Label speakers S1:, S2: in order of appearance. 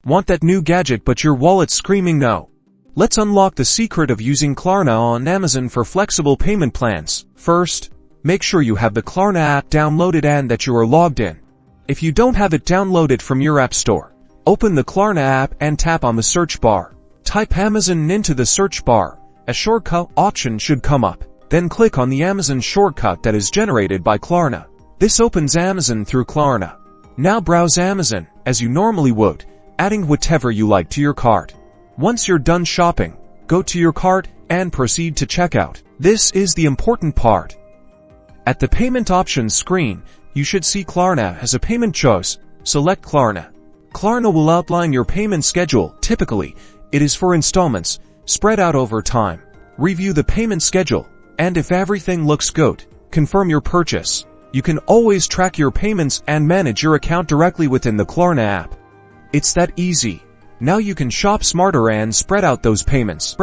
S1: Want that new gadget but your wallet's screaming no? Let's unlock the secret of using Klarna on Amazon for flexible payment plans. First, make sure you have the Klarna app downloaded and that you are logged in. If you don't have it downloaded from your app store, open the Klarna app and tap on the search bar. Type Amazon into the search bar. A shortcut option should come up. Then click on the Amazon shortcut that is generated by Klarna. This opens Amazon through Klarna. Now browse Amazon, as you normally would, adding whatever you like to your cart. Once you're done shopping, go to your cart and proceed to checkout. This is the important part. At the payment options screen, you should see Klarna as a payment choice. Select Klarna. Klarna will outline your payment schedule. Typically, it is for installments, spread out over time. Review the payment schedule, and if everything looks good, confirm your purchase. You can always track your payments and manage your account directly within the Klarna app. It's that easy. Now you can shop smarter and spread out those payments.